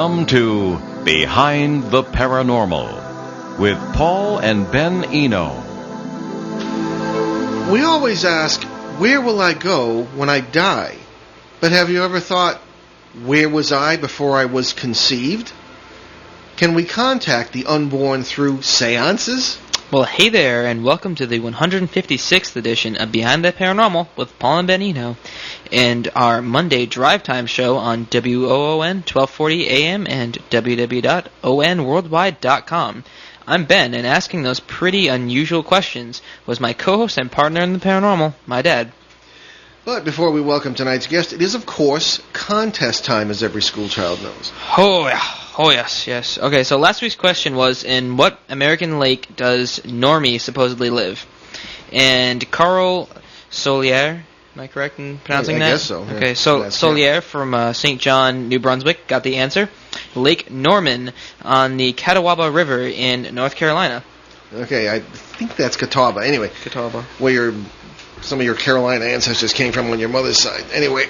Welcome to Behind the Paranormal with Paul and Ben Eno. We always ask, where will I go when I die? But have you ever thought, where was I before I was conceived? Can we contact the unborn through séances? Well, hey there, and welcome to the 156th edition of Behind the Paranormal with Paul and Ben Eno, and our Monday drive time show on WOON 1240 AM and www.onworldwide.com. I'm Ben, and asking those pretty unusual questions was my co-host and partner in the paranormal, my dad. But before we welcome tonight's guest, it is, of course, contest time, as every school child knows. Oh, yes. Okay, so last week's question was, in what American lake does Normie supposedly live? And Carl Solier, am I correct in pronouncing that? I guess so. Yeah. Okay, so Solier from St. John, New Brunswick, got the answer. Lake Norman on the Catawba River in North Carolina. Okay, I think that's Catawba. Anyway, Catawba. Where some of your Carolina ancestors came from on your mother's side. Anyway,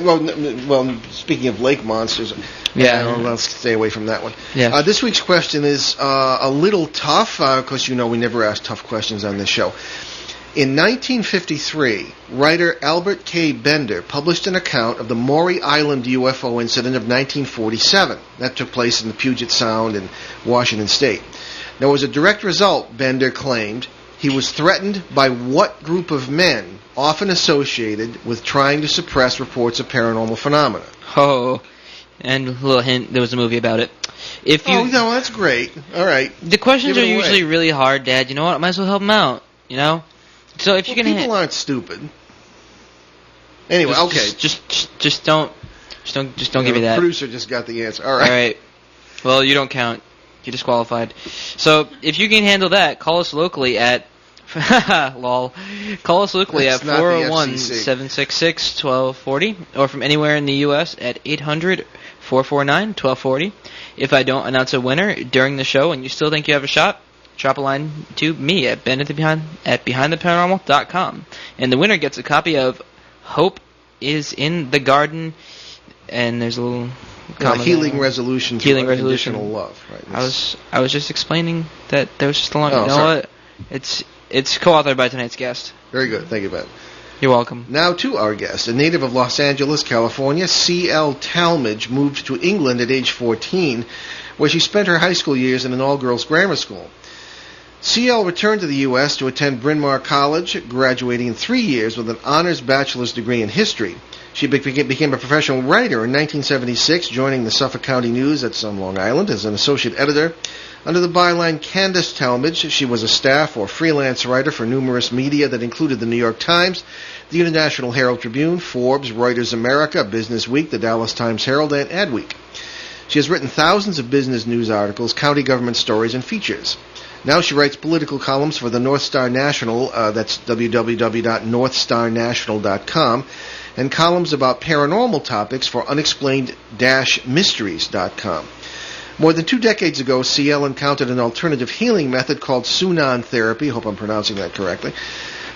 well, speaking of lake monsters, let's stay away from that one. Yeah. This week's question is a little tough, because we never ask tough questions on this show. In 1953, writer Albert K. Bender published an account of the Maury Island UFO incident of 1947. That took place in the Puget Sound in Washington State. Now, as a direct result, Bender claimed, he was threatened by what group of men often associated with trying to suppress reports of paranormal phenomena? Oh, and a little hint, there was a movie about it. That's great. All right. The questions are usually really hard, Dad. You know what? I might as well help them out, So if you can people aren't stupid. Anyway, okay. Just don't give me that. The producer just got the answer. All right. Well, you don't count. You're disqualified. So if you can handle that, call us locally at lol. Call us locally at 401-766-1240, or from anywhere in the U.S. at 800-449-1240. If I don't announce a winner during the show and you still think you have a shot, drop a line to me at BenAtBehindTheParanormal.com. And the winner gets a copy of Hope is in the Garden, and there's a little healing resolution through unconditional love. Right. I was just explaining that there was just a long... sorry. What? It's co-authored by tonight's guest. Very good. Thank you, Ben. You're welcome. Now to our guest. A native of Los Angeles, California, C.L. Talmadge moved to England at age 14, where she spent her high school years in an all-girls grammar school. C.L. returned to the U.S. to attend Bryn Mawr College, graduating in 3 years with an honors bachelor's degree in history. She became a professional writer in 1976, joining the Suffolk County News at Long Island as an associate editor. Under the byline Candace Talmadge, she was a staff or freelance writer for numerous media that included the New York Times, the International Herald Tribune, Forbes, Reuters America, Business Week, the Dallas Times Herald, and Adweek. She has written thousands of business news articles, county government stories, and features. Now she writes political columns for the North Star National, that's www.northstarnational.com, and columns about paranormal topics for unexplained-mysteries.com. More than 2 decades ago, C.L. encountered an alternative healing method called Sunan therapy, hope I'm pronouncing that correctly,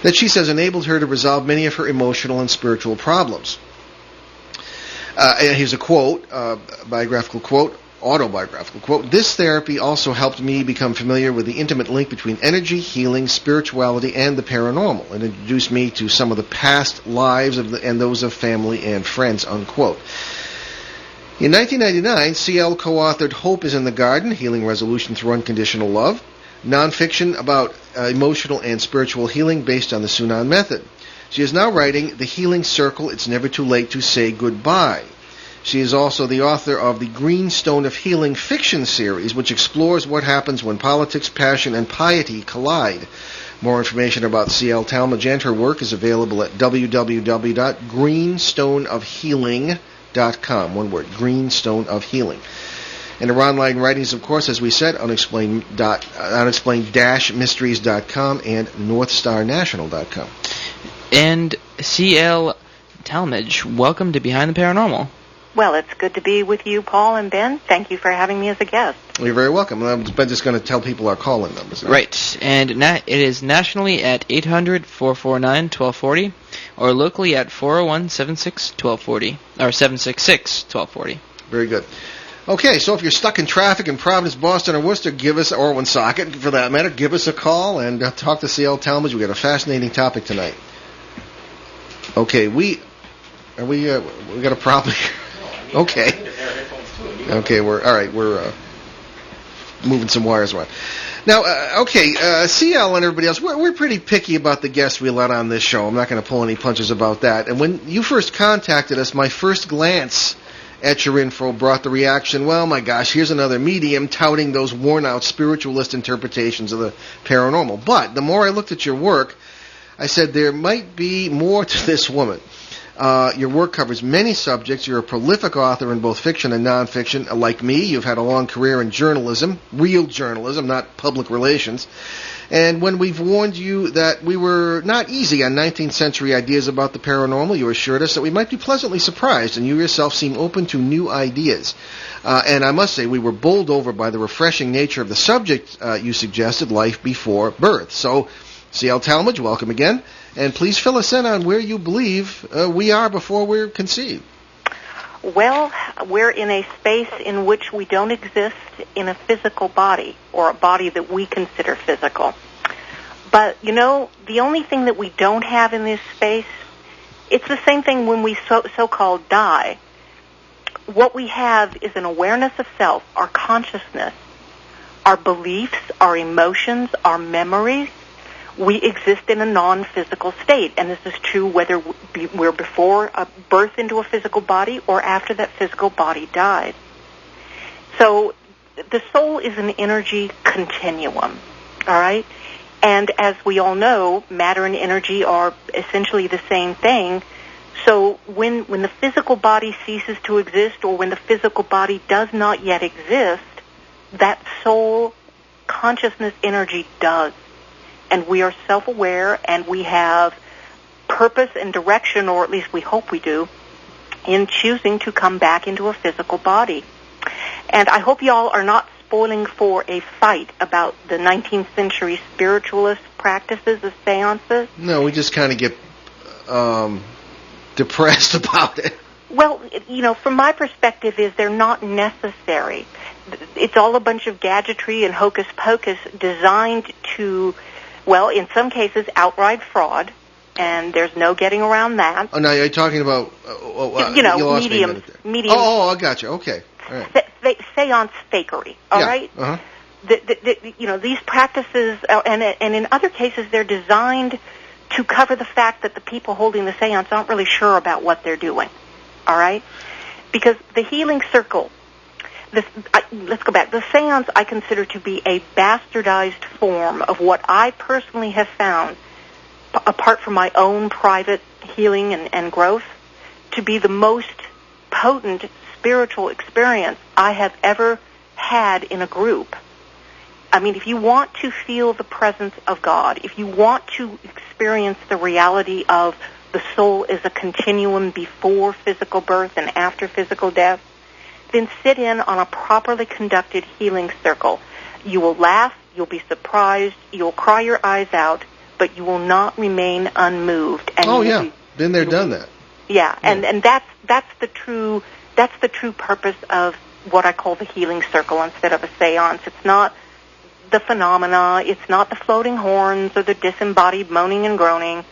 that she says enabled her to resolve many of her emotional and spiritual problems. Here's a quote, autobiographical quote, "This therapy also helped me become familiar with the intimate link between energy, healing, spirituality, and the paranormal, and introduced me to some of the past lives and those of family and friends," unquote. In 1999, C.L. co-authored Hope is in the Garden, Healing Resolution Through Unconditional Love, nonfiction about emotional and spiritual healing based on the Sunan method. She is now writing The Healing Circle, It's Never Too Late to Say Goodbye. She is also the author of the Green Stone of Healing fiction series, which explores what happens when politics, passion, and piety collide. More information about C.L. Talmadge and her work is available at www.greenstoneofhealing.com. One word, Greenstone of Healing. And her online writings, of course, as we said, unexplained-mysteries.com and northstarnational.com. And C.L. Talmadge, welcome to Behind the Paranormal. Well, it's good to be with you, Paul and Ben. Thank you for having me as a guest. You're very welcome. I'm just going to tell people our call-in numbers. Right, and it is nationally at 800-449-1240, or locally at 401-76-1240, or 766-1240. Very good. Okay, so if you're stuck in traffic in Providence, Boston, or Worcester, give us, or Woonsocket, for that matter, give us a call and talk to C.L. Talmadge. We got a fascinating topic tonight. Okay, we got a problem here. Okay, we're moving some wires around. Now, CL and everybody else, we're pretty picky about the guests we let on this show. I'm not going to pull any punches about that. And when you first contacted us, my first glance at your info brought the reaction, well, my gosh, here's another medium touting those worn-out spiritualist interpretations of the paranormal. But the more I looked at your work, I said there might be more to this woman. Your work covers many subjects. You're a prolific author in both fiction and nonfiction. Like me, you've had a long career in journalism, real journalism, not public relations. And when we've warned you that we were not easy on 19th century ideas about the paranormal, you assured us that we might be pleasantly surprised, and you yourself seem open to new ideas. And I must say, we were bowled over by the refreshing nature of the subject you suggested, life before birth. So, C.L. Talmadge, welcome again. And please fill us in on where you believe we are before we're conceived. Well, we're in a space in which we don't exist in a physical body, or a body that we consider physical. But, the only thing that we don't have in this space, it's the same thing when we so-called die. What we have is an awareness of self, our consciousness, our beliefs, our emotions, our memories. We exist in a non-physical state, and this is true whether we're before a birth into a physical body or after that physical body dies. So the soul is an energy continuum, all right? And as we all know, matter and energy are essentially the same thing. So when the physical body ceases to exist, or when the physical body does not yet exist, that soul consciousness energy does. And we are self-aware, and we have purpose and direction, or at least we hope we do, in choosing to come back into a physical body. And I hope y'all are not spoiling for a fight about the 19th century spiritualist practices of seances. No, we just kind of get depressed about it. Well, from my perspective, is they're not necessary. It's all a bunch of gadgetry and hocus pocus designed to, well, in some cases, outright fraud, and there's no getting around that. Oh, now you're talking about, mediums. Oh, I got you. Okay. All right. Seance fakery, all right? Uh-huh. These practices, and in other cases, they're designed to cover the fact that the people holding the seance aren't really sure about what they're doing, all right? Because the healing circle, let's go back. The seance I consider to be a bastardized form of what I personally have found, apart from my own private healing and growth, to be the most potent spiritual experience I have ever had in a group. I mean, if you want to feel the presence of God, if you want to experience the reality of the soul as a continuum before physical birth and after physical death, then sit in on a properly conducted healing circle. You will laugh, you'll be surprised, you'll cry your eyes out, but you will not remain unmoved. And been there, done that. Yeah, and that's the true purpose of what I call the healing circle instead of a seance. It's not the phenomena, it's not the floating horns or the disembodied moaning and groaning.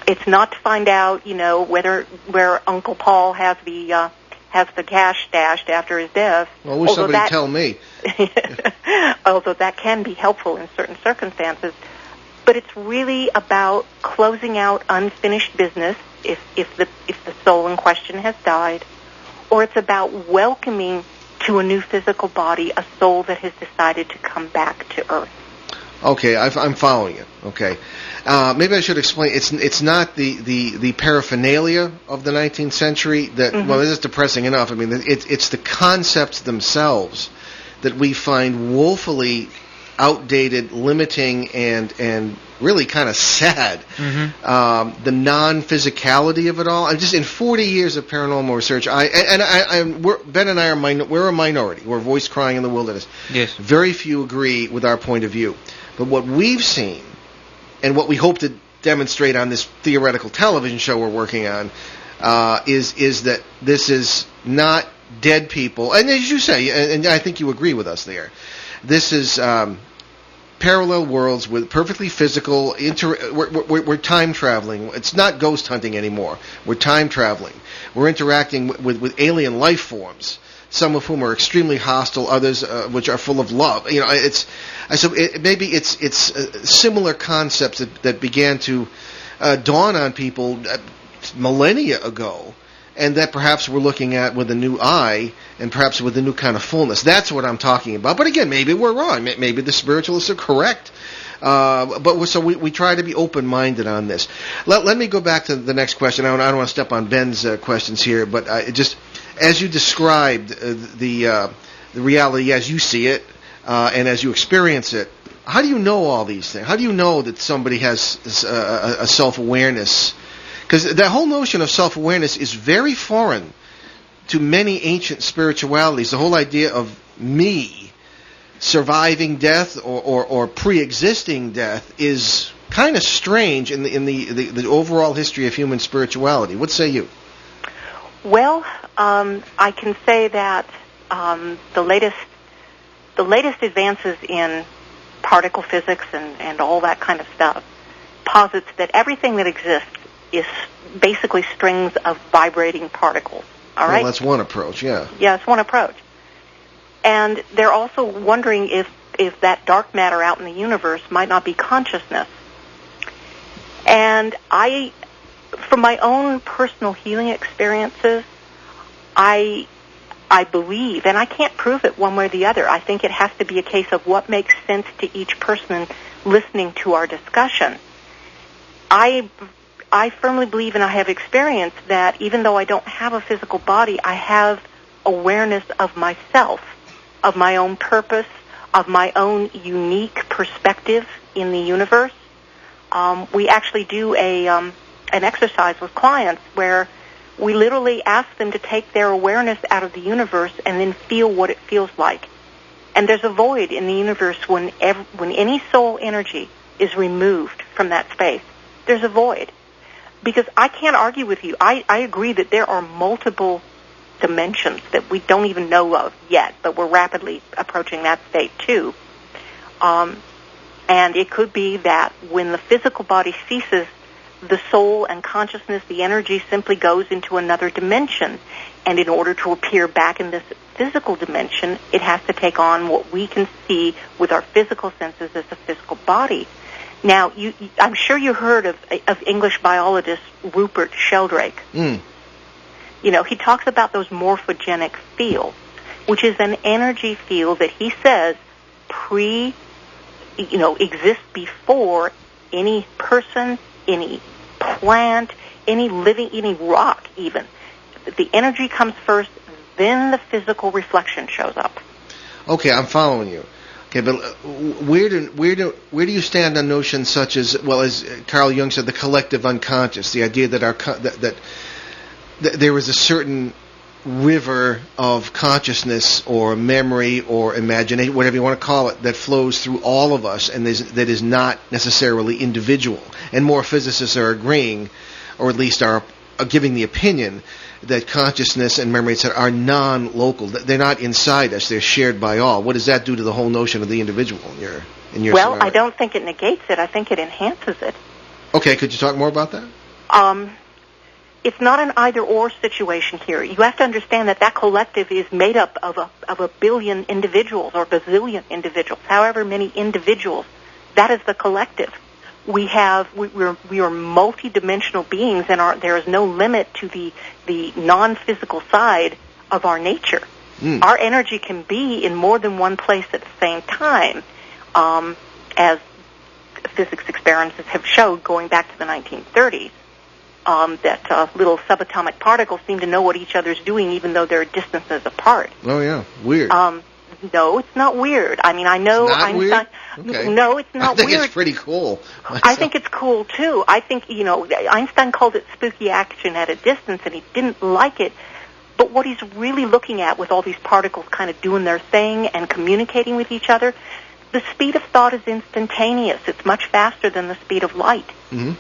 It's not to find out, where Uncle Paul has the cash stashed after his death. Well, I wish somebody would tell me. Although that can be helpful in certain circumstances. But it's really about closing out unfinished business if the soul in question has died, or it's about welcoming to a new physical body a soul that has decided to come back to Earth. Okay, I'm following it. Okay, maybe I should explain. It's not the paraphernalia of the 19th century that. Mm-hmm. Well, this is depressing enough. I mean, it's the concepts themselves that we find woefully outdated, limiting, and really kind of sad. Mm-hmm. The non-physicality of it all. I'm just in 40 years of paranormal research. Ben and I we're a minority. We're a voice crying in the wilderness. Yes. Very few agree with our point of view. But what we've seen, and what we hope to demonstrate on this theoretical television show we're working on, is that this is not dead people, and as you say, and I think you agree with us there, this is parallel worlds with perfectly physical. We're time traveling. It's not ghost hunting anymore. We're time traveling. We're interacting with alien life forms, some of whom are extremely hostile, others which are full of love. Maybe it's similar concepts that began to dawn on people millennia ago, and that perhaps we're looking at with a new eye and perhaps with a new kind of fullness. That's what I'm talking about. But again, maybe we're wrong. Maybe the spiritualists are correct. So we try to be open-minded on this. Let me go back to the next question. I don't want to step on Ben's questions here, but just as you described the reality as you see it and as you experience it, how do you know all these things? How do you know that somebody has a self-awareness? Because that whole notion of self-awareness is very foreign to many ancient spiritualities. The whole idea of me surviving death or pre-existing death is kind of strange in the overall history of human spirituality. What say you? Well, I can say that the latest advances in particle physics and all that kind of stuff posits that everything that exists is basically strings of vibrating particles. All right? Well, that's one approach, yeah. Yeah, it's one approach. And they're also wondering if that dark matter out in the universe might not be consciousness. And from my own personal healing experiences, I believe, and I can't prove it one way or the other, I think it has to be a case of what makes sense to each person listening to our discussion. I firmly believe, and I have experienced, that even though I don't have a physical body, I have awareness of myself, of my own purpose, of my own unique perspective in the universe. We actually do an exercise with clients where we literally ask them to take their awareness out of the universe and then feel what it feels like. And there's a void in the universe when any soul energy is removed from that space. There's a void. Because I can't argue with you. I agree that there are multiple dimensions that we don't even know of yet, but we're rapidly approaching that state too. And it could be that when the physical body ceases, the soul and consciousness, the energy simply goes into another dimension. And in order to appear back in this physical dimension, it has to take on what we can see with our physical senses as a physical body. Now, I'm sure you heard of English biologist Rupert Sheldrake. Mm. He talks about those morphogenic fields, which is an energy field that he says exists before any person, any plant, any rock even. The energy comes first, then the physical reflection shows up. Okay, I'm following you. Okay, but where do you stand on notions such as, well, as Carl Jung said, the collective unconscious, the idea that that there is a certain river of consciousness or memory or imagination, whatever you want to call it, that flows through all of us and that is not necessarily individual. And more physicists are agreeing, or at least are giving the opinion, that consciousness and memory are non-local. They're not inside us. They're shared by all. What does that do to the whole notion of the individual in your Well, scenario? I don't think it negates it. I think it enhances it. Okay, could you talk more about that? It's not an either-or situation here. You have to understand that collective is made up of a billion individuals or bazillion individuals, however many individuals. That is the collective. We are multidimensional beings, and there is no limit to the non-physical side of our nature. Mm. Our energy can be in more than one place at the same time, as physics experiments have showed going back to the 1930s. That little subatomic particles seem to know what each other's doing, even though they're distances apart. Oh yeah, weird. No, it's not weird. I mean, I know it's not Einstein. Weird? Okay. No, it's not I think weird. It's pretty cool. I think it's cool too. I think Einstein called it spooky action at a distance, and he didn't like it. But what he's really looking at with all these particles kind of doing their thing and communicating with each other, the speed of thought is instantaneous. It's much faster than the speed of light. Mm-hmm.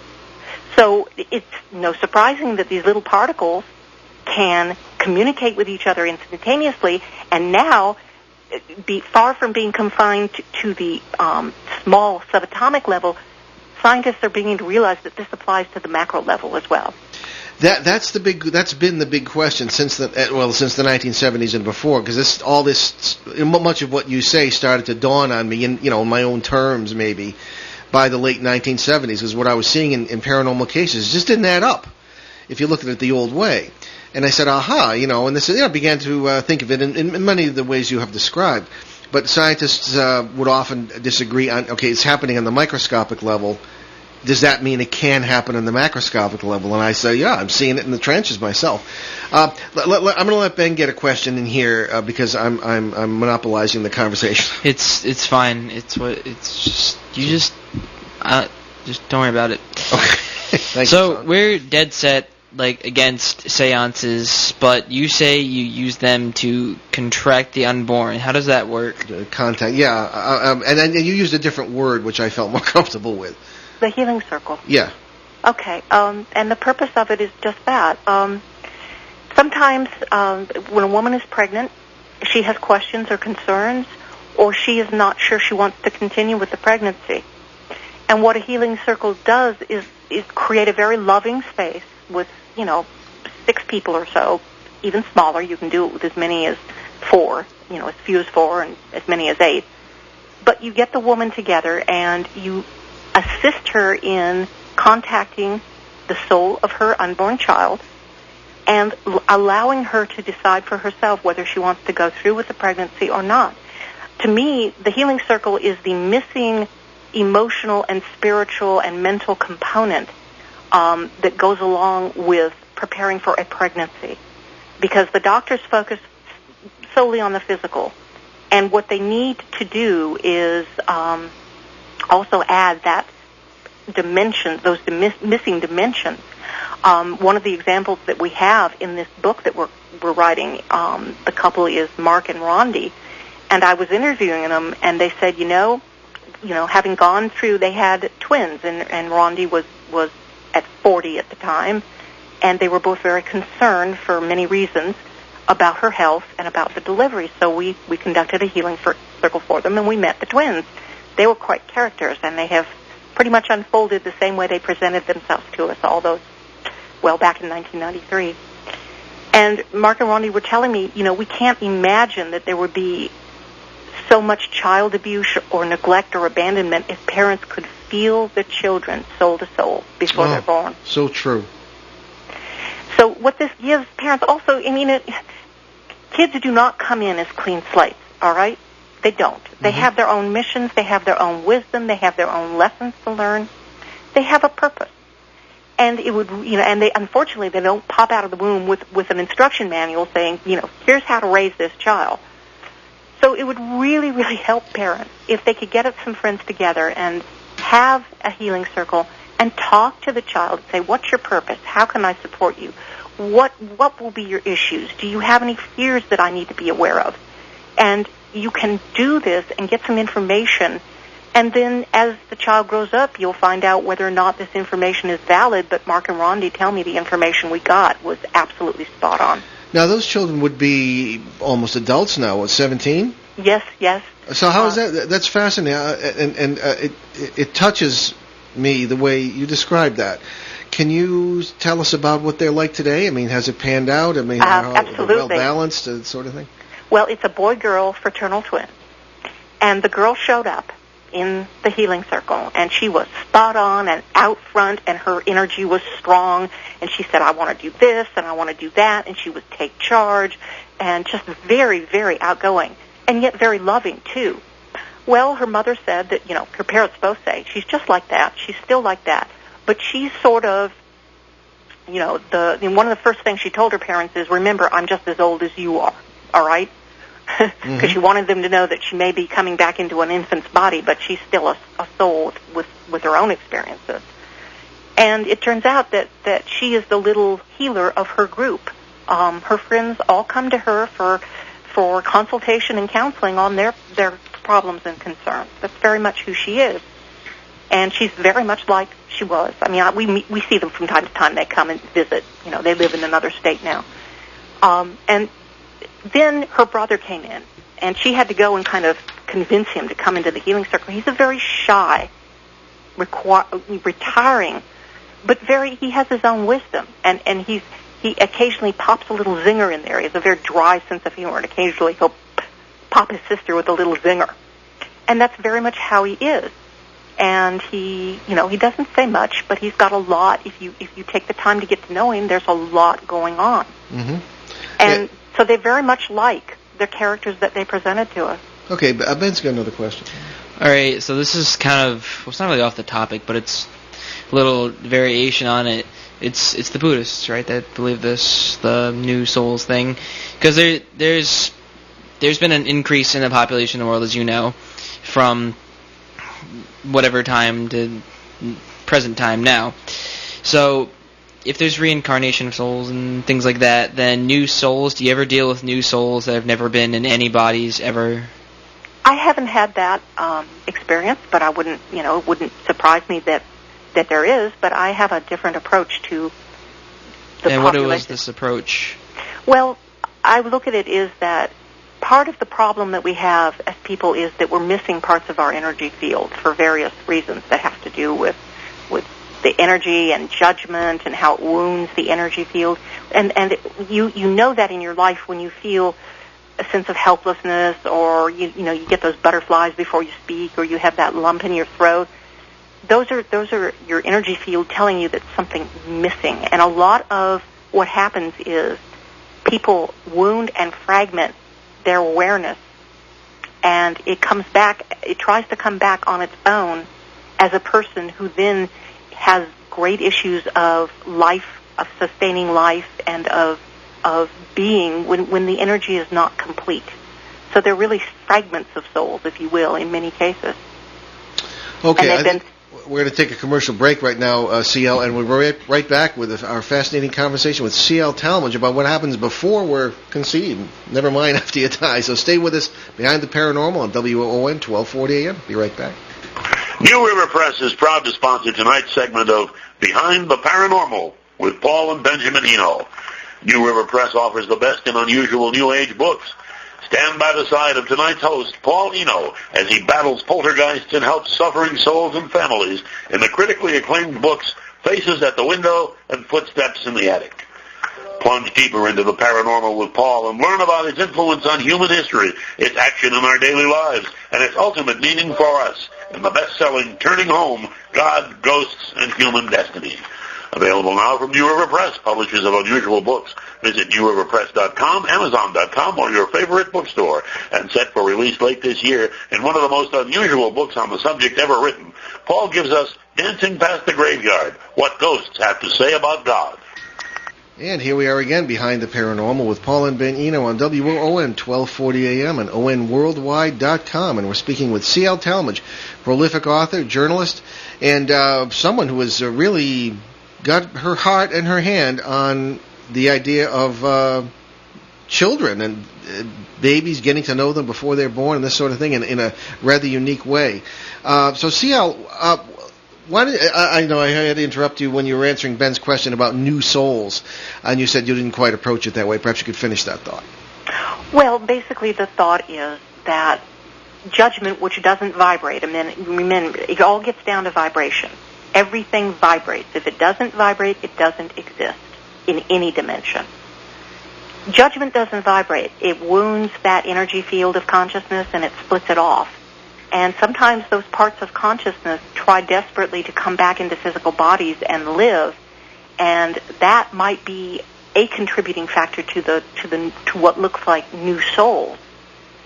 So it's no surprising that these little particles can communicate with each other instantaneously, and now, be far from being confined to the small subatomic level, scientists are beginning to realize that this applies to the macro level as well. That's been the big question since the 1970s and before, because much of what you say started to dawn on me in my own terms maybe by the late 1970s, because what I was seeing in paranormal cases just didn't add up if you looked at it the old way. And I said, aha, and this, I began to think of it in many of the ways you have described. But scientists would often disagree on, okay, it's happening on the microscopic level. Does that mean it can happen on the macroscopic level? And I say, yeah, I'm seeing it in the trenches myself. I'm going to let Ben get a question in here because I'm monopolizing the conversation. It's fine. Just don't worry about it. Okay. Thank so you, we're dead set against seances, but you say you use them to contract the unborn. How does that work? Contact, yeah. And you used a different word, which I felt more comfortable with. The healing circle. Yeah. Okay. And the purpose of it is just that. Sometimes when a woman is pregnant, she has questions or concerns, or she is not sure she wants to continue with the pregnancy. And what a healing circle does is create a very loving space with 6 people or so, even smaller. You can do it with as many as 4, as few as 4 and as many as 8. But you get the woman together and you assist her in contacting the soul of her unborn child and allowing her to decide for herself whether she wants to go through with the pregnancy or not. To me, the healing circle is the missing emotional and spiritual and mental component that goes along with preparing for a pregnancy, because the doctors focus solely on the physical, and what they need to do is also add that dimension, those missing dimensions. One of the examples that we have in this book that we're writing, the couple is Mark and Rondi, and I was interviewing them, and they said, having gone through, they had twins, and Rondi was at 40 at the time, and they were both very concerned for many reasons about her health and about the delivery. So we conducted a healing circle for them, and we met the twins. They were quite characters, and they have pretty much unfolded the same way they presented themselves to us, all those, back in 1993. And Mark and Rondi were telling me, we can't imagine that there would be so much child abuse or neglect or abandonment if parents could feel the children soul to soul before they're born. So true. So what this gives parents also, kids do not come in as clean slates, all right? They don't. They have their own missions. They have their own wisdom. They have their own lessons to learn. They have a purpose. And it would, and they, unfortunately, they don't pop out of the womb with an instruction manual saying, here's how to raise this child. So it would really, really help parents if they could get some friends together and have a healing circle and talk to the child and say, what's your purpose? How can I support you? What will be your issues? Do you have any fears that I need to be aware of? And you can do this and get some information, and then as the child grows up, you'll find out whether or not this information is valid, but Mark and Rondi tell me the information we got was absolutely spot on. Now, those children would be almost adults now, 17? Yes. So how is that? That's fascinating, and it touches me the way you described that. Can you tell us about what they're like today? Has it panned out? Absolutely. Well-balanced, sort of thing? Well, it's a boy-girl fraternal twin, and the girl showed up in the healing circle, and she was spot on and out front, and her energy was strong, and she said, I want to do this, and I want to do that, and she would take charge, and just very, very outgoing, and yet very loving, too. Well, her mother said that, her parents both say, she's just like that, she's still like that, but she's sort of, one of the first things she told her parents is, remember, I'm just as old as you are, all right? Because she wanted them to know that she may be coming back into an infant's body, but she's still a soul with her own experiences. And it turns out that she is the little healer of her group. Her friends all come to her for consultation and counseling on their problems and concerns. That's very much who she is. And she's very much like she was. We see them from time to time. They come and visit. They live in another state now. And then her brother came in, and she had to go and kind of convince him to come into the healing circle. He's a very shy, retiring, but he has his own wisdom, and he occasionally pops a little zinger in there. He has a very dry sense of humor, and occasionally he'll pop his sister with a little zinger. And that's very much how he is. And he doesn't say much, but he's got a lot. If you take the time to get to know him, there's a lot going on. Mm-hmm. And so they very much like the characters that they presented to us. Okay, Ben's got another question. All right, so this is kind of, well, it's not really off the topic, but it's a little variation on it. It's the Buddhists, right, that believe this, the new souls thing. Because there's been an increase in the population of the world, as you know, from whatever time to present time now. So if there's reincarnation of souls and things like that, then new souls, do you ever deal with new souls that have never been in any bodies ever? I haven't had that experience, but it wouldn't surprise me that there is, but I have a different approach to the population. And what was this approach? Well, I look at it is that part of the problem that we have as people is that we're missing parts of our energy field for various reasons that have to do with the energy and judgment and how it wounds the energy field. And you know that in your life when you feel a sense of helplessness, or you get those butterflies before you speak, or you have that lump in your throat. Those are your energy field telling you that something's missing. And a lot of what happens is people wound and fragment their awareness, and it tries to come back on its own as a person who then has great issues of life, of sustaining life, and of being when the energy is not complete. So they're really fragments of souls, if you will, in many cases. Okay, we're going to take a commercial break right now, C.L., and we're right back with our fascinating conversation with C.L. Talmadge about what happens before we're conceived. Never mind after you die. So stay with us behind the paranormal on WOON 1240 AM. Be right back. New River Press is proud to sponsor tonight's segment of Behind the Paranormal with Paul and Benjamin Eno. New River Press offers the best in unusual New Age books. Stand by the side of tonight's host, Paul Eno, as he battles poltergeists and helps suffering souls and families in the critically acclaimed books Faces at the Window and Footsteps in the Attic. Plunge deeper into the paranormal with Paul and learn about its influence on human history, its action in our daily lives, and its ultimate meaning for us in the best-selling Turning Home, God, Ghosts, and Human Destiny. Available now from New River Press, publishers of unusual books. Visit newriverpress.com, amazon.com, or your favorite bookstore. And set for release late this year in one of the most unusual books on the subject ever written, Paul gives us Dancing Past the Graveyard, What Ghosts Have to Say About God. And here we are again behind the paranormal with Paul and Ben Eno on WOON 1240 AM and ONWorldwide.com. And we're speaking with C.L. Talmadge, prolific author, journalist, and someone who has really got her heart and her hand on the idea of children and babies, getting to know them before they're born and this sort of thing in a rather unique way. So C.L., I know I had to interrupt you when you were answering Ben's question about new souls, and you said you didn't quite approach it that way. Perhaps you could finish that thought. Well, basically the thought is that judgment, which doesn't vibrate, remember, it all gets down to vibration. Everything vibrates. If it doesn't vibrate, it doesn't exist in any dimension. Judgment doesn't vibrate. It wounds that energy field of consciousness and it splits it off. And sometimes those parts of consciousness try desperately to come back into physical bodies and live, and that might be a contributing factor to what looks like new souls.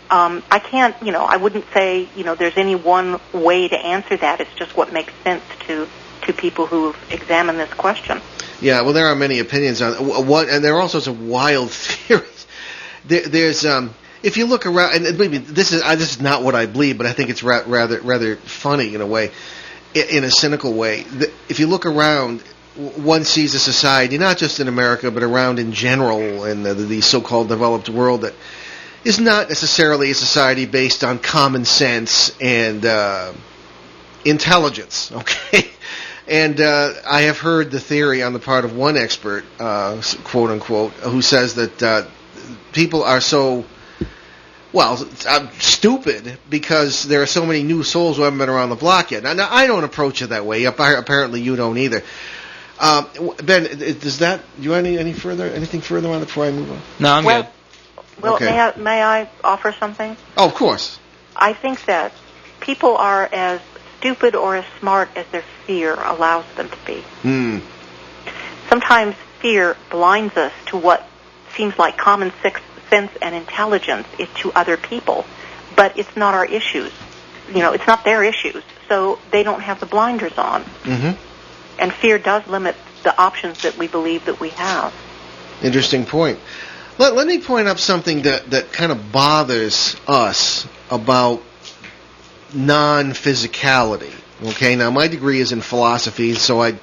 I can't, I wouldn't say, there's any one way to answer that. It's just what makes sense to people who've examined this question. Yeah, well, there are many opinions on what, and there are all sorts of wild theories. There's, if you look around, and maybe this is not what I believe, but I think it's rather funny in a way, in a cynical way. If you look around, one sees a society, not just in America, but around in general, in the so-called developed world, that is not necessarily a society based on common sense and intelligence, okay? And I have heard the theory on the part of one expert, quote unquote, who says that people are so, stupid because there are so many new souls who haven't been around the block yet. Now I don't approach it that way. Apparently you don't either. Ben, does that? Do you want anything further on it before I move on? No, I'm good. Well, Okay. may I offer something? Oh, of course. I think that people are as stupid or as smart as their fear allows them to be. Sometimes fear blinds us to what seems like common sense and intelligence is to other people, but it's not our issues. It's not their issues, so they don't have the blinders on. Mm-hmm. And fear does limit the options that we believe that we have. Interesting point. Let me point up something that kind of bothers us about non-physicality. Okay, now my degree is in philosophy, so I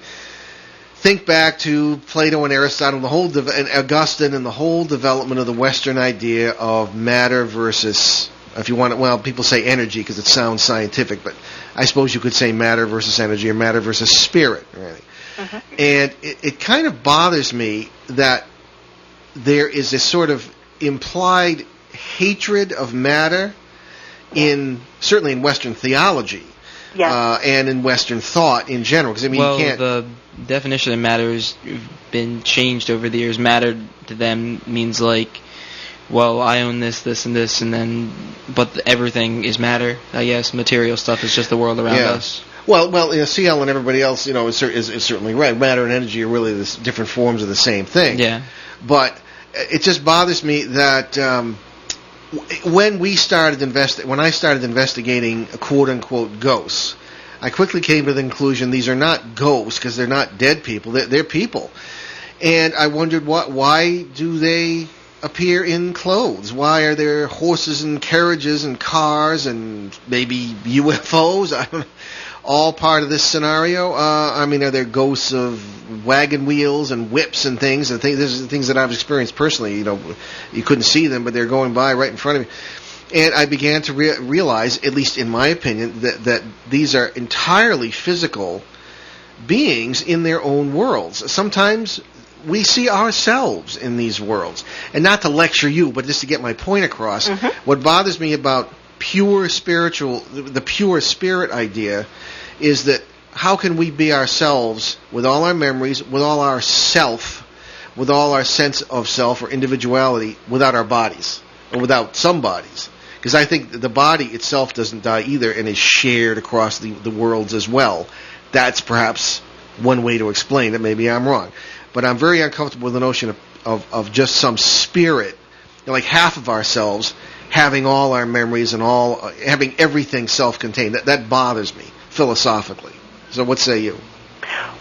think back to Plato and Aristotle, and Augustine, and the whole development of the Western idea of matter versus, if you want it, people say energy because it sounds scientific, but I suppose you could say matter versus energy or matter versus spirit, really. Mm-hmm. And it kind of bothers me that there is this sort of implied hatred of matter certainly in Western theology. Yes. And in Western thought in general. Because, you can't... the definition of matter has been changed over the years. Matter to them means like, I own this, and this, but everything is matter, I guess. Material stuff is just the world around us. Well, C.L. and everybody else, is certainly right. Matter and energy are really different forms of the same thing. Yeah. But it just bothers me that when I started investigating quote unquote ghosts, I quickly came to the conclusion these are not ghosts because they're not dead people. They're people, and I wondered why do they appear in clothes? Why are there horses and carriages and cars and maybe UFOs? I don't know. All part of this scenario. Are there ghosts of wagon wheels and whips and things? These are things that I've experienced personally. You couldn't see them, but they're going by right in front of me. And I began to realize, at least in my opinion, that these are entirely physical beings in their own worlds. Sometimes we see ourselves in these worlds. And not to lecture you, but just to get my point across, what bothers me about the pure spirit idea is that how can we be ourselves with all our memories, with all our self, with all our sense of self or individuality without our bodies or without some bodies? Because I think the body itself doesn't die either and is shared across the worlds as well. That's perhaps one way to explain it. Maybe I'm wrong. But I'm very uncomfortable with the notion of just some spirit, like half of ourselves having all our memories and having everything self-contained. That bothers me philosophically. So what say you?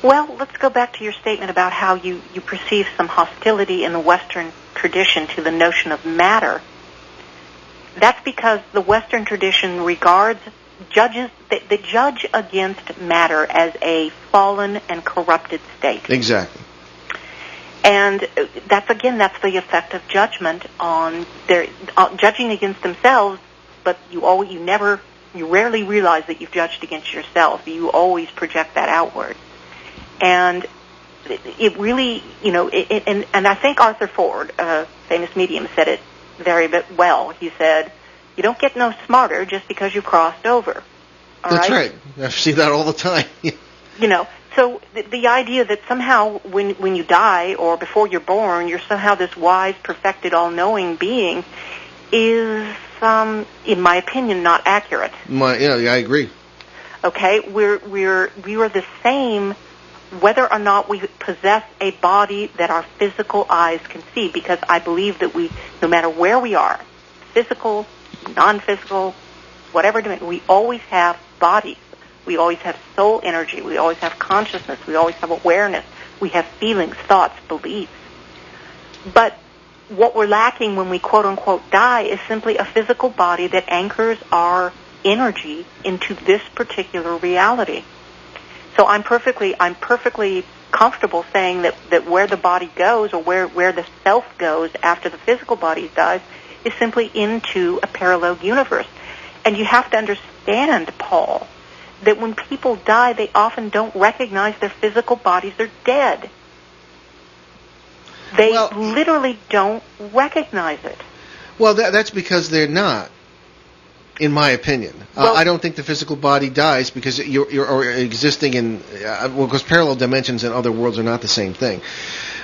Well, let's go back to your statement about how you perceive some hostility in the Western tradition to the notion of matter. That's because the Western tradition they judge against matter as a fallen and corrupted state. Exactly. And that's the effect of judgment on their judging against themselves. But you rarely realize that you've judged against yourself. You always project that outward, and it really, and I think Arthur Ford, a famous medium, said it very well. He said, "You don't get no smarter just because you crossed over." That's right. I see that all the time. So the idea that somehow when you die or before you're born, you're somehow this wise, perfected, all-knowing being is, in my opinion, not accurate. I agree. Okay, we are the same whether or not we possess a body that our physical eyes can see, because I believe that no matter where we are, physical, non-physical, whatever, we always have bodies. We always have soul energy. We always have consciousness. We always have awareness. We have feelings, thoughts, beliefs. But what we're lacking when we quote-unquote die is simply a physical body that anchors our energy into this particular reality. So I'm perfectly comfortable saying that where the body goes, or where the self goes after the physical body dies, is simply into a parallel universe. And you have to understand, Paul, that when people die, they often don't recognize their physical bodies are dead. They literally don't recognize it. Well, that's because they're not, in my opinion. I don't think the physical body dies because you're existing in, because parallel dimensions and other worlds are not the same thing.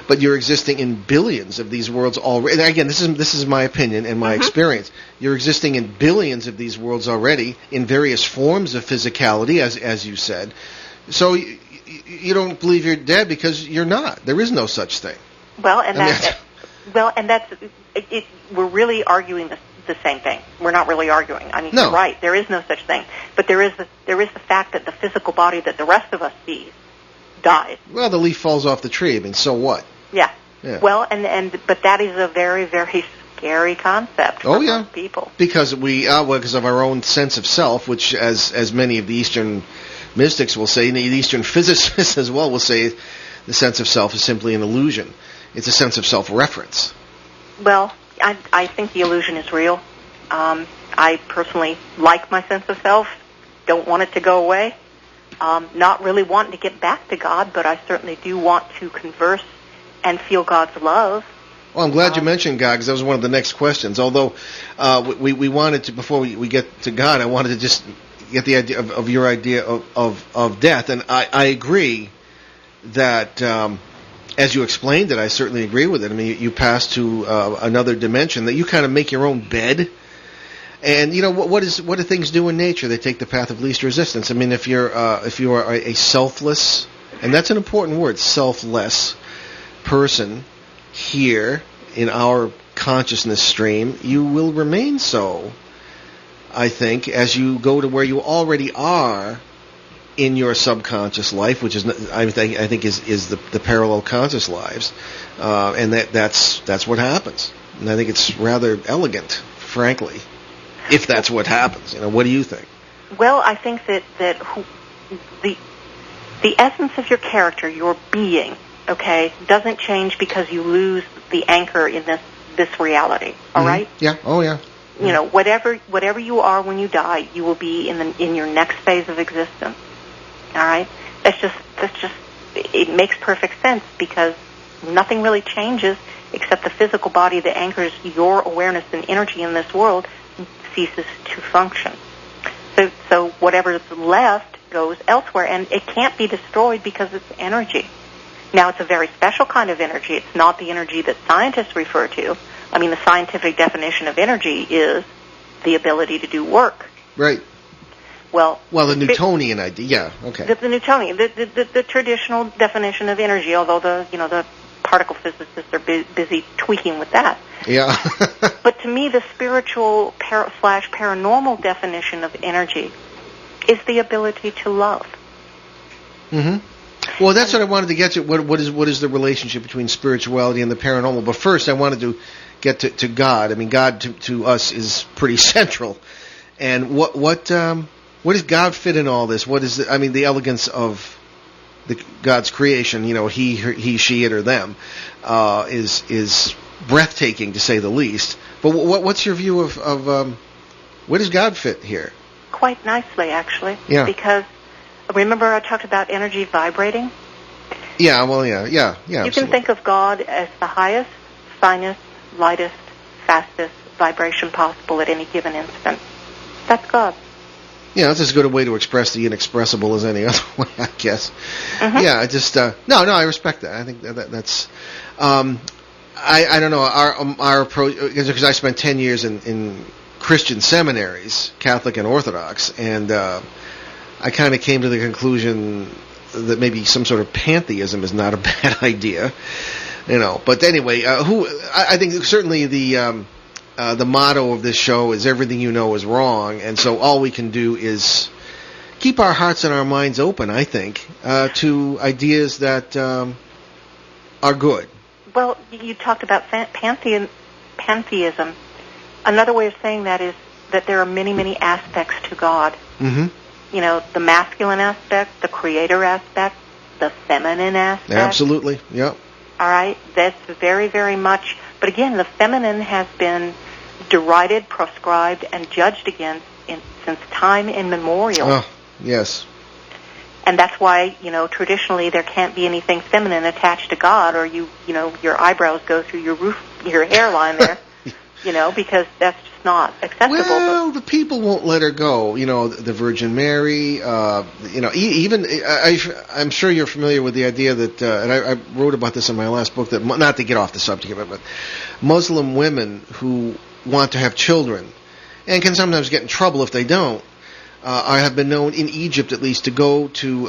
But you're existing in billions of these worlds already. Again, this is my opinion and my experience. You're existing in billions of these worlds already in various forms of physicality, as you said. So you don't believe you're dead because you're not. There is no such thing. Well, and we're really arguing the same thing. We're not really arguing. I mean, no. You're right. There is no such thing. But there is the fact that the physical body that the rest of us see dies. Well, the leaf falls off the tree. I mean, so what? Yeah. Well, but that is a very, very scary concept for most people. Because because of our own sense of self, which as many of the Eastern mystics will say, and the Eastern physicists as well will say, the sense of self is simply an illusion. It's a sense of self-reference. Well, I think the illusion is real. I personally like my sense of self, don't want it to go away. Not really wanting to get back to God, but I certainly do want to converse and feel God's love. Well, I'm glad you mentioned God, because that was one of the next questions. Although we wanted to, before we get to God, I wanted to just get the idea of your idea of death. And I agree that, as you explained it, I certainly agree with it. I mean, you pass to another dimension, that you kind of make your own bed. And you know what do things do in nature? They take the path of least resistance. I mean, if you are a selfless, and that's an important word, selfless person here in our consciousness stream, you will remain so, I think, as you go to where you already are in your subconscious life, which is, I think is the parallel conscious lives, and that's what happens. And I think it's rather elegant, frankly, if that's what happens. You know, what do you think? Well, I think that the essence of your character, your being, okay, doesn't change because you lose the anchor in this reality. All right? Yeah. Oh, yeah. You know, whatever you are when you die, you will be in your next phase of existence. All right? That's just it makes perfect sense, because nothing really changes except the physical body that anchors your awareness and energy in this world ceases to function. So whatever's left goes elsewhere, and it can't be destroyed because it's energy. Now, it's a very special kind of energy. It's not the energy that scientists refer to. I mean, the scientific definition of energy is the ability to do work. Right. Well, the Newtonian idea, yeah, okay. The Newtonian, the traditional definition of energy, although the particle physicists are busy tweaking with that. Yeah. But to me, the spiritual / paranormal definition of energy is the ability to love. Mm-hmm. Well, that's what I wanted to get to. What is the relationship between spirituality and the paranormal? But first, I wanted to get to God. I mean, God to us is pretty central. And what does God fit in all this? What is the elegance of God's creation? You know, he, she, it, or them is breathtaking, to say the least. But what's your view of where does God fit here? Quite nicely, actually. Yeah. Because remember I talked about energy vibrating? Yeah, well, yeah. You absolutely. Can think of God as the highest, finest, lightest, fastest vibration possible at any given instant. That's God. Yeah, that's as good a way to express the inexpressible as any other way, I guess. Mm-hmm. Yeah, I just I respect that. I think that's I don't know our approach, because I spent 10 years in Christian seminaries, Catholic and Orthodox, and I kind of came to the conclusion that maybe some sort of pantheism is not a bad idea, you know. But anyway, I think certainly the motto of this show is everything you know is wrong, and so all we can do is keep our hearts and our minds open, I think, to ideas that are good. Well, you talked about pantheism. Another way of saying that is that there are many, many aspects to God. Mm-hmm. You know, the masculine aspect, the creator aspect, the feminine aspect. Absolutely, yep. All right, that's very, very much. But again, the feminine has been derided, proscribed, and judged against since time immemorial. Yes. And that's why, traditionally there can't be anything feminine attached to God, or your eyebrows go through your hairline there, because that's just not acceptable. Well, the people won't let her go. The Virgin Mary. Even I'm sure you're familiar with the idea that, and I wrote about this in my last book. That not to get off the subject of it, but Muslim women who want to have children and can sometimes get in trouble if they don't. I have been known in Egypt, at least, to go to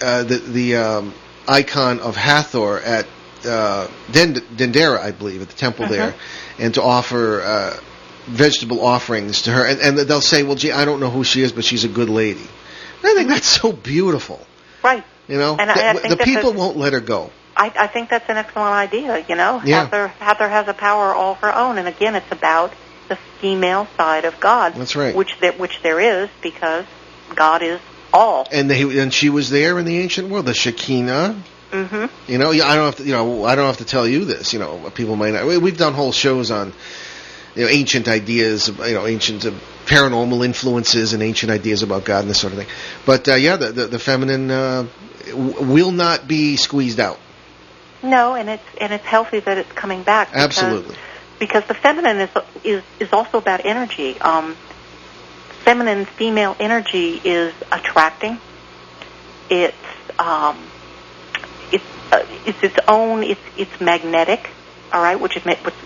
the icon of Hathor at Dendera, I believe, at the temple there, and to offer vegetable offerings to her. And they'll say, well, gee, I don't know who she is, but she's a good lady. And I think that's so beautiful. Right. And I think the people won't let her go. I think that's an excellent idea, Yeah. Hathor has a power all her own, and again, it's about the female side of God. That's right. Which there is, because God is all. And she was there in the ancient world, the Shekinah. Mm-hmm. I don't have to tell you this. People might not. We've done whole shows on ancient ideas, ancient paranormal influences and ancient ideas about God and this sort of thing. But the feminine will not be squeezed out. No, and it's healthy that it's coming back. Absolutely. Because the feminine is also about energy. Feminine female energy is attracting. It's its own. It's magnetic. All right, which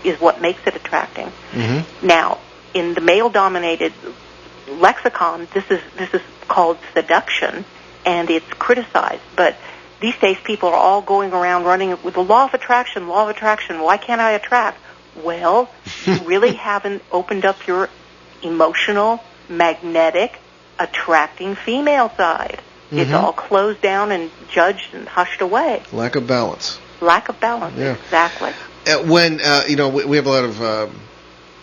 is what makes it attracting. Mm-hmm. Now, in the male-dominated lexicon, this is called seduction, and it's criticized. But these days, people are all going around running with the law of attraction. Law of attraction. Why can't I attract? Well, you really haven't opened up your emotional, magnetic, attracting female side. Mm-hmm. It's all closed down and judged and hushed away. Lack of balance. Lack of balance, yeah. Exactly. When, we have a lot of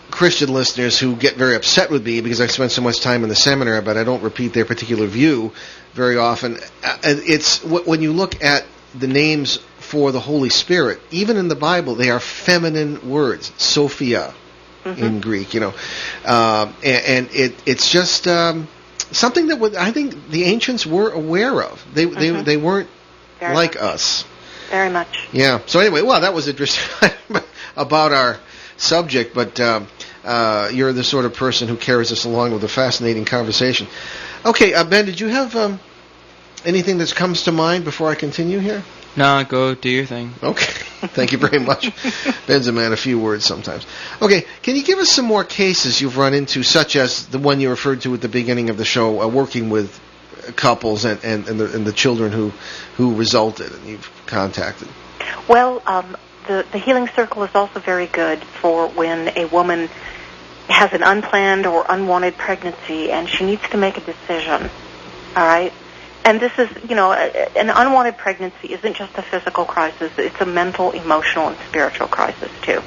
Christian listeners who get very upset with me because I spend so much time in the seminar, but I don't repeat their particular view very often. It's when you look at the names for the Holy Spirit, even in the Bible, they are feminine words, Sophia in Greek, and it's just something that I think the ancients were aware of. They weren't very like much. us. Very much. Yeah. So anyway, that was interesting about our subject, but you're the sort of person who carries us along with a fascinating conversation. Okay, Ben, did you have anything that comes to mind before I continue here? No, go do your thing. Okay. Thank you very much. Ben's a man of few words sometimes. Okay, can you give us some more cases you've run into, such as the one you referred to at the beginning of the show, working with couples and the children who resulted and you've contacted? Well, the healing circle is also very good for when a woman has an unplanned or unwanted pregnancy and she needs to make a decision. All right? And this is, an unwanted pregnancy isn't just a physical crisis. It's a mental, emotional, and spiritual crisis, too.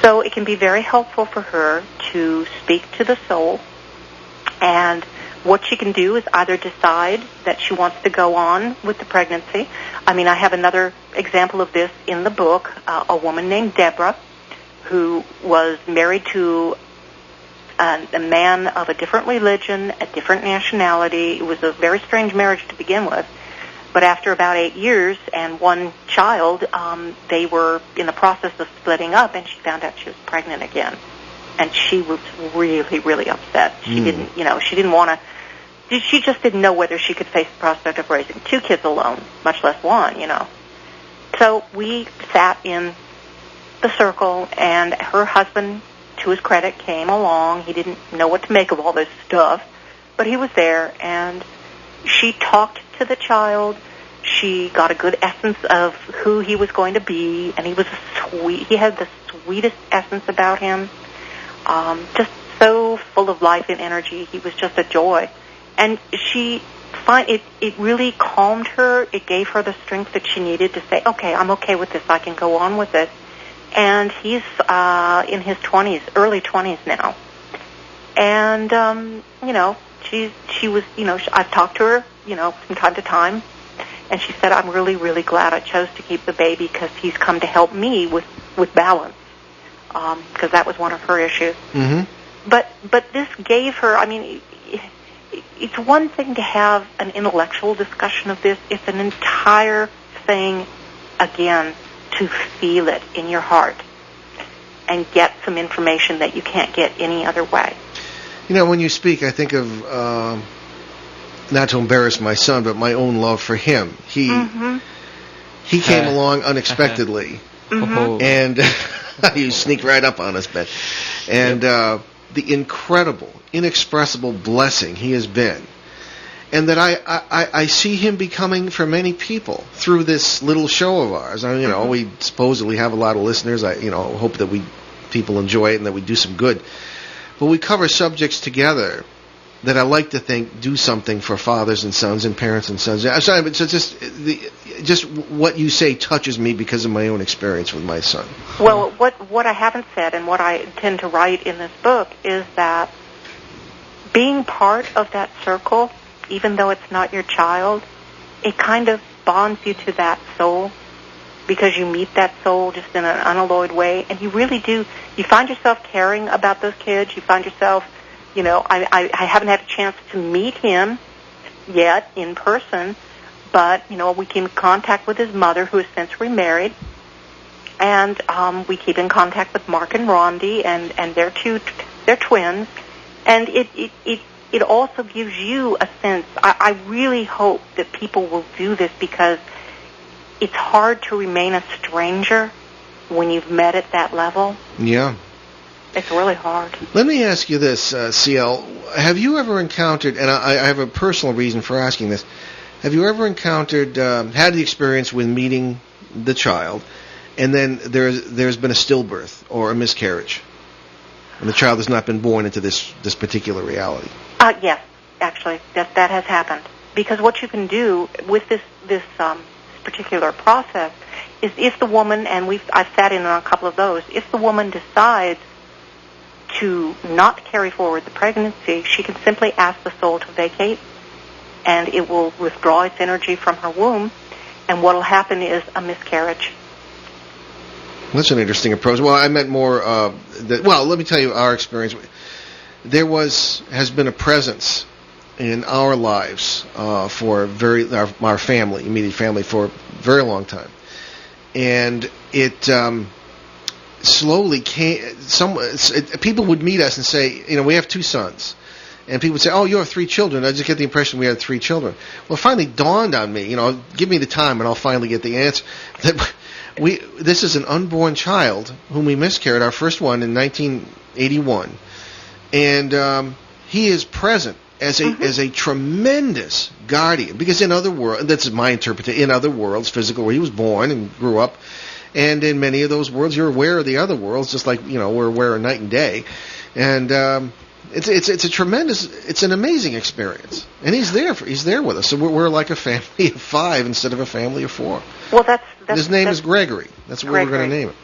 So it can be very helpful for her to speak to the soul, and what she can do is either decide that she wants to go on with the pregnancy. I have another example of this in the book, a woman named Deborah, who was married to a man of a different religion, a different nationality. It was a very strange marriage to begin with. But after about 8 years and one child, they were in the process of splitting up, and she found out she was pregnant again. And she was really, really upset. She didn't want to, she just didn't know whether she could face the prospect of raising 2 kids alone, much less one, So we sat in the circle, and her husband, to his credit, came along. He didn't know what to make of all this stuff, but he was there, and she talked to the child. She got a good essence of who he was going to be, and he had the sweetest essence about him, just so full of life and energy. He was just a joy. And it really calmed her. It gave her the strength that she needed to say, okay, I'm okay with this. I can go on with it. And he's in his 20s, early 20s now. And, she was, I've talked to her, from time to time. And she said, I'm really, really glad I chose to keep the baby because he's come to help me with balance. Because that was one of her issues. Mm-hmm. But this gave her, it's one thing to have an intellectual discussion of this. It's an entire thing, again, to feel it in your heart and get some information that you can't get any other way. You know, when you speak, I think of, not to embarrass my son, but my own love for him. He came along unexpectedly, and you sneak right up on us, Ben. And the incredible, inexpressible blessing he has been. And that I see him becoming for many people through this little show of ours. I mean, you know, we supposedly have a lot of listeners. I hope that people enjoy it and that we do some good. But we cover subjects together that I like to think do something for fathers and sons and parents and sons. I'm sorry, but so just what you say touches me because of my own experience with my son. Well, what I haven't said and what I intend to write in this book is that being part of that circle, even though it's not your child, it kind of bonds you to that soul because you meet that soul just in an unalloyed way, and you really do. You find yourself caring about those kids. You find yourself, I haven't had a chance to meet him yet in person, but, we keep in contact with his mother, who has since remarried, and we keep in contact with Mark and Rondi, and they're twins, and it also gives you a sense. I really hope that people will do this because it's hard to remain a stranger when you've met at that level. Yeah. It's really hard. Let me ask you this, C.L. Have you ever encountered, and I have a personal reason for asking this, have you ever encountered, had the experience with meeting the child, and then there's been a stillbirth or a miscarriage, and the child has not been born into this particular reality? Yes, actually, that has happened. Because what you can do with this particular process is, if the woman, and I've sat in on a couple of those, if the woman decides to not carry forward the pregnancy, she can simply ask the soul to vacate, and it will withdraw its energy from her womb, and what will happen is a miscarriage. That's an interesting approach. Well, I meant more let me tell you our experience. There has been a presence in our lives for our family, immediate family, for a very long time, and it slowly came. People would meet us and say, we have 2 sons, and people would say, "Oh, you have 3 children." I just get the impression we had 3 children. Well, it finally dawned on me. Give me the time, and I'll finally get the answer. That this is an unborn child whom we miscarried, our first one in 1981, and he is present as a tremendous guardian, because in other worlds, that's my interpretation, in other worlds, physical, where he was born and grew up, and in many of those worlds, you're aware of the other worlds, just like, we're aware of night and day, and it's a tremendous, it's an amazing experience, and he's there with us, so we're like a family of 5 instead of a family of 4. Well, his name is Gregory. That's what we're going to name it.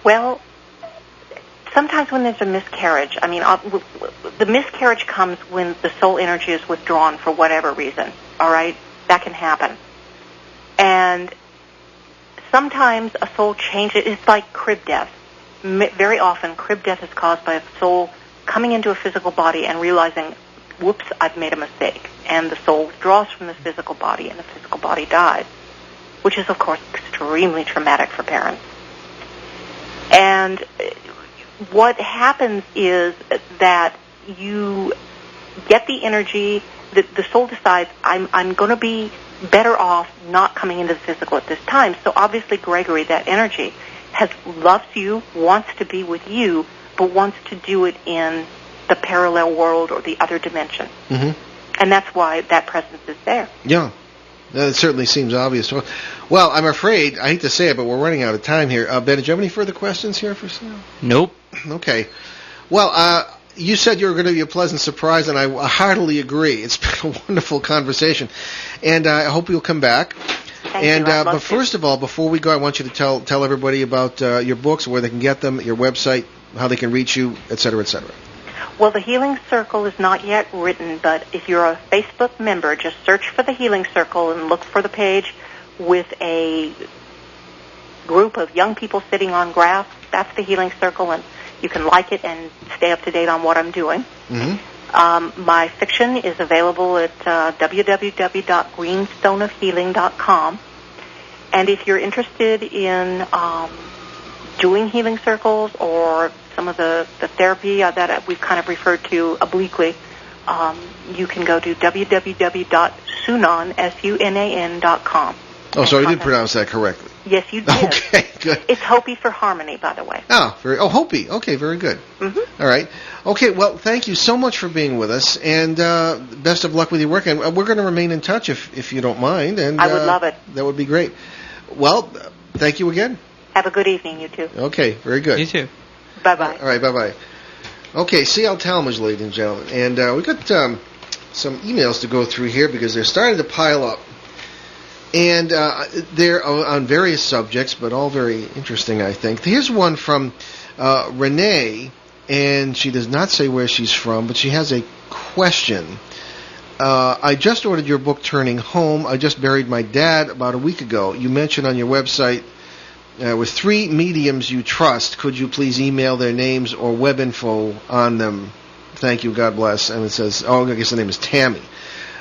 Well, sometimes when there's a miscarriage, the miscarriage comes when the soul energy is withdrawn for whatever reason, all right? That can happen. And sometimes a soul changes. It's like crib death. Very often, crib death is caused by a soul coming into a physical body and realizing, whoops, I've made a mistake. And the soul withdraws from the physical body, and the physical body dies, which is, of course, extremely traumatic for parents. And what happens is that you get the energy, the soul decides, I'm going to be better off not coming into the physical at this time. So obviously Gregory, that energy, loves you, wants to be with you, but wants to do it in the parallel world or the other dimension. Mm-hmm. And that's why that presence is there. Yeah. That certainly seems obvious to us. Well, I'm afraid, I hate to say it, but we're running out of time here. Ben, did you have any further questions here for Sam? Nope. Okay. Well, you said you were going to be a pleasant surprise, and I heartily agree. It's been a wonderful conversation, and I hope you'll come back. Thank you. But first of all, before we go, I want you to tell everybody about your books, where they can get them, your website, how they can reach you, et cetera, et cetera. Well, the Healing Circle is not yet written, but if you're a Facebook member, just search for the Healing Circle and look for the page with a group of young people sitting on grass. That's the Healing Circle, and you can like it and stay up to date on what I'm doing. Mm-hmm. My fiction is available at www.greenstoneofhealing.com. And if you're interested in doing healing circles or some of the therapy that we've kind of referred to obliquely, you can go to www.sunan.com. Oh, so I did pronounce that correctly. Yes, you did. Okay, good. It's Hopi for harmony, by the way. Hopi. Okay, very good. Mm-hmm. All right. Okay, well, thank you so much for being with us, and best of luck with your work. And we're going to remain in touch if you don't mind. And I would love it. That would be great. Well, thank you again. Have a good evening, you two. Okay, very good. You too. Bye-bye. All right, bye-bye. Okay, C.L. Talmadge, ladies and gentlemen. And we've got some emails to go through here because they're starting to pile up. And they're on various subjects, but all very interesting, I think. Here's one from Renee, and she does not say where she's from, but she has a question. I just ordered your book, Turning Home. I just buried my dad about a week ago. You mentioned on your website, with 3 mediums you trust, could you please email their names or web info on them? Thank you, God bless. And it says, I guess the name is Tammy.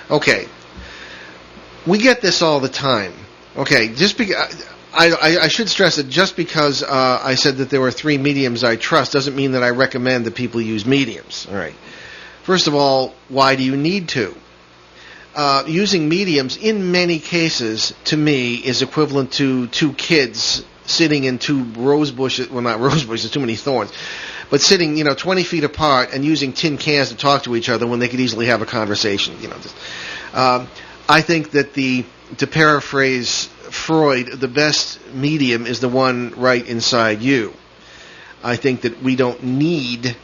Okay. We get this all the time. Okay, just because I should stress that just because I said that there were 3 mediums I trust doesn't mean that I recommend that people use mediums. All right. First of all, why do you need to? Using mediums in many cases, to me, is equivalent to 2 kids sitting in 2 rose bushes. Well, not rose bushes, too many thorns. But sitting, 20 feet apart and using tin cans to talk to each other when they could easily have a conversation. I think that to paraphrase Freud, the best medium is the one right inside you. I think that we don't need,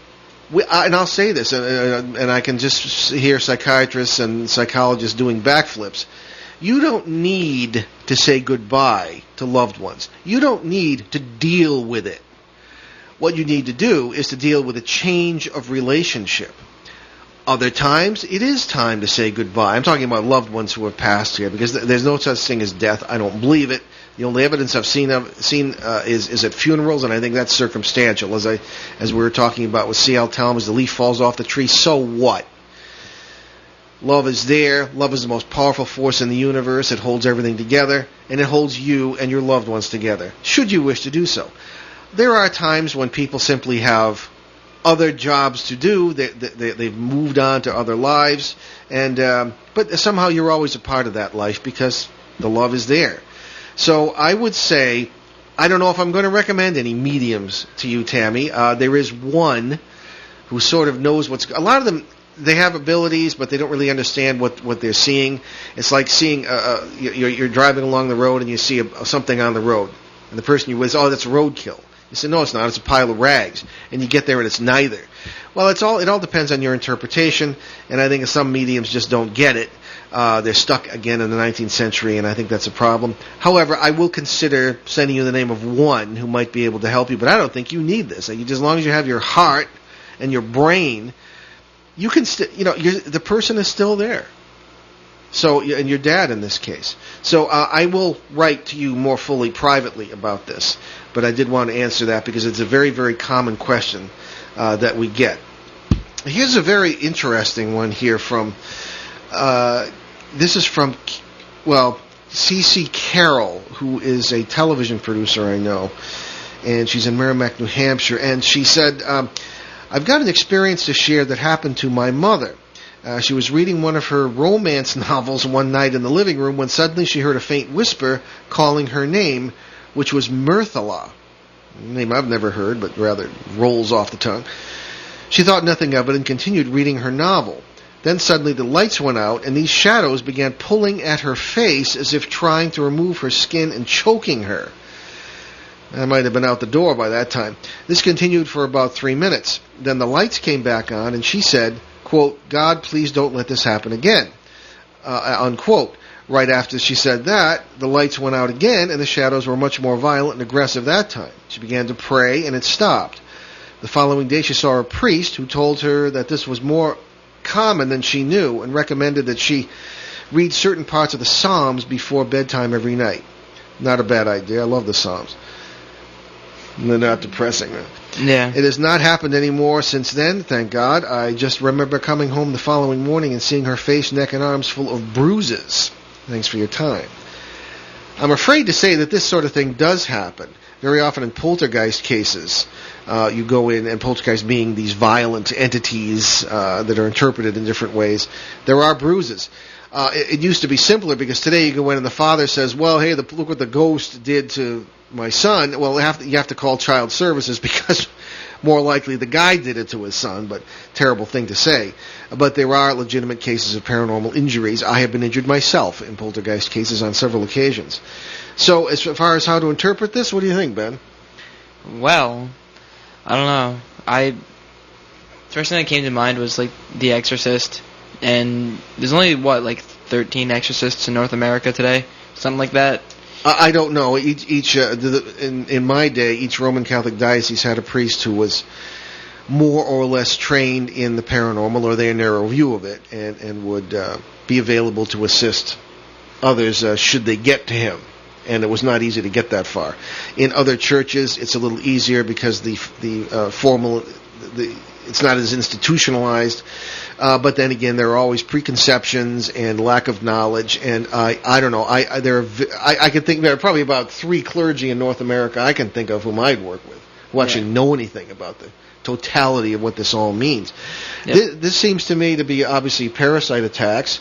and I'll say this, and I can just hear psychiatrists and psychologists doing backflips. You don't need to say goodbye to loved ones. You don't need to deal with it. What you need to do is to deal with a change of relationship. Other times, it is time to say goodbye. I'm talking about loved ones who have passed here, because there's no such thing as death. I don't believe it. The only evidence I've seen is at funerals, and I think that's circumstantial. As we were talking about with C.L. Talmadge, the leaf falls off the tree. So what? Love is there. Love is the most powerful force in the universe. It holds everything together, and it holds you and your loved ones together, should you wish to do so. There are times when people simply have other jobs to do. They've moved on to other lives, but somehow you're always a part of that life because the love is there. So I would say, I don't know if I'm going to recommend any mediums to you, Tammy. There is one who sort of knows a lot of them, they have abilities, but they don't really understand what they're seeing. It's like seeing, you're driving along the road and you see something on the road, and the person you're with says, that's roadkill. You say, no, it's not. It's a pile of rags. And you get there and it's neither. Well, it all depends on your interpretation, and I think some mediums just don't get it. They're stuck again in the 19th century, and I think that's a problem. However, I will consider sending you the name of one who might be able to help you, but I don't think you need this. As long as you have your heart and your brain, you can the person is still there. So, and your dad in this case. So I will write to you more fully privately about this, but I did want to answer that because it's a very, very common question that we get. Here's a very interesting one here from, this is from, C.C. Carroll, who is a television producer I know, and she's in Merrimack, New Hampshire, and she said, I've got an experience to share that happened to my mother. She was reading one of her romance novels one night in the living room when suddenly she heard a faint whisper calling her name, which was Myrthala. A name I've never heard, but rather rolls off the tongue. She thought nothing of it and continued reading her novel. Then suddenly the lights went out, and these shadows began pulling at her face as if trying to remove her skin and choking her. I might have been out the door by that time. This continued for about 3 minutes. Then the lights came back on, and she said, quote, God, please don't let this happen again, unquote. Right after she said that, the lights went out again, and the shadows were much more violent and aggressive that time. She began to pray, and it stopped. The following day, she saw a priest who told her that this was more common than she knew and recommended that she read certain parts of the Psalms before bedtime every night. Not a bad idea. I love the Psalms. They're not depressing. Yeah. It has not happened anymore since then, thank God. I just remember coming home the following morning and seeing her face, neck, and arms full of bruises. Thanks for your time. I'm afraid to say that this sort of thing does happen. Very often in poltergeist cases, you go in, and poltergeist being these violent entities that are interpreted in different ways, there are bruises. It used to be simpler because today you go in and the father says, well, hey, look what the ghost did to my son. Well, you have to call child services because more likely the guy did it to his son, but terrible thing to say. But there are legitimate cases of paranormal injuries. I have been injured myself in poltergeist cases on several occasions. So as far as how to interpret this, what do you think, Ben? Well, I don't know. First thing that came to mind was like The Exorcist, and there's only 13 exorcists in North America today, something like that. I don't know. In my day, each Roman Catholic diocese had a priest who was more or less trained in the paranormal, or their narrow view of it, and would be available to assist others should they get to him. And it was not easy to get that far. In other churches, it's a little easier because it's not as institutionalized. But then again, there are always preconceptions and lack of knowledge. And I don't know. I can think there are probably about 3 clergy in North America I can think of whom I'd work with who actually know anything about the totality of what this all means. Yep. This seems to me to be obviously parasite attacks.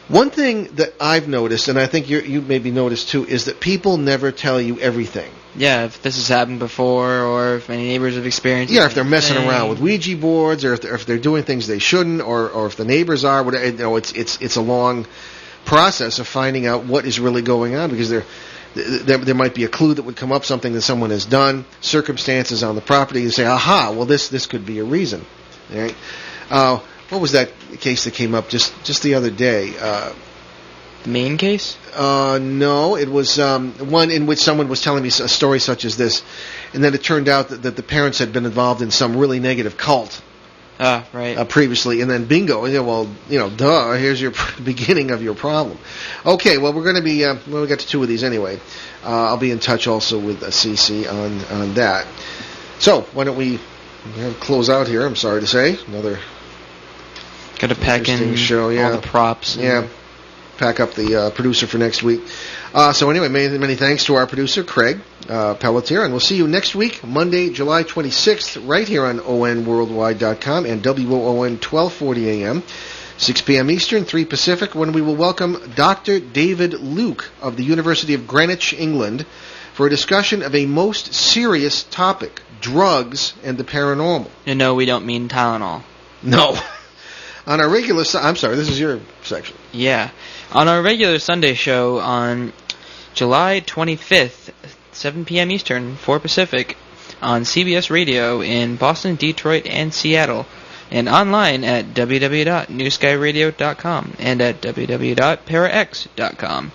One thing that I've noticed, and I think you maybe noticed too, is that people never tell you everything. Yeah, if this has happened before, or if any neighbors have experienced it. Yeah, if they're messing around with Ouija boards, or if they're doing things they shouldn't, or if the neighbors are, whatever, it's a long process of finding out what is really going on, because there might be a clue that would come up, something that someone has done, circumstances on the property, and say, aha, well this could be a reason. All right? What was that case that came up just the other day? The main case? No, it was one in which someone was telling me a story such as this, and then it turned out that the parents had been involved in some really negative cult. Right. Previously, and then bingo. Duh. Here's your beginning of your problem. Okay, well, we're going to be. We got to 2 of these anyway. I'll be in touch also with CC on that. So why don't we close out here? I'm sorry to say, another. Got to pack in show, all the props. Yeah, pack up the producer for next week. So anyway, many thanks to our producer, Craig Pelletier, and we'll see you next week, Monday, July 26th, right here on onworldwide.com and WOON 1240 AM, 6 p.m. Eastern, 3 Pacific, when we will welcome Dr. David Luke of the University of Greenwich, England, for a discussion of a most serious topic, drugs and the paranormal. And no, we don't mean Tylenol. No. On our regular... I'm sorry, this is your section. Yeah. On our regular Sunday show on July 25th, 7 p.m. Eastern, 4 Pacific, on CBS Radio in Boston, Detroit, and Seattle, and online at www.newskyradio.com and at www.parax.com.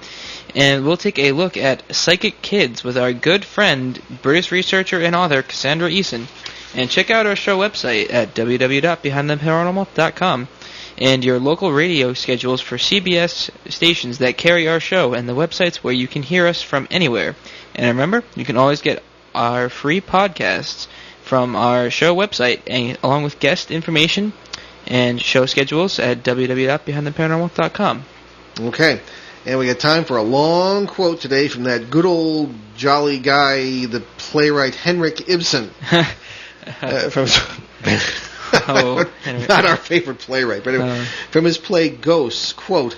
And we'll take a look at psychic kids with our good friend, British researcher and author Cassandra Eason. And check out our show website at www.behindtheparanormal.com and your local radio schedules for CBS stations that carry our show and the websites where you can hear us from anywhere. And remember, you can always get our free podcasts from our show website, along with guest information and show schedules at www.behindtheparanormal.com. Okay. And we got time for a long quote today from that good old jolly guy, the playwright Henrik Ibsen. Not our favorite playwright, but anyway, from his play Ghosts, quote,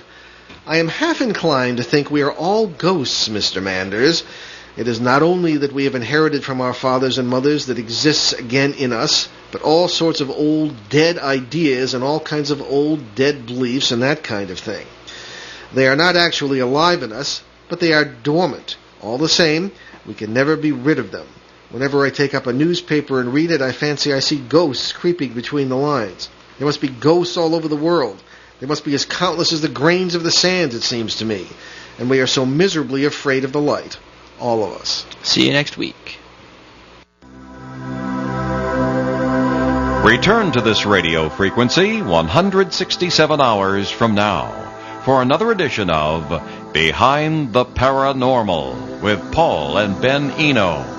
I am half inclined to think we are all ghosts, Mr. Manders. It is not only that we have inherited from our fathers and mothers that exists again in us, but all sorts of old dead ideas and all kinds of old dead beliefs and that kind of thing. They are not actually alive in us, but they are dormant. All the same, we can never be rid of them. Whenever I take up a newspaper and read it, I fancy I see ghosts creeping between the lines. There must be ghosts all over the world. They must be as countless as the grains of the sands, it seems to me. And we are so miserably afraid of the light. All of us. See you next week. Return to this radio frequency 167 hours from now for another edition of Behind the Paranormal with Paul and Ben Eno.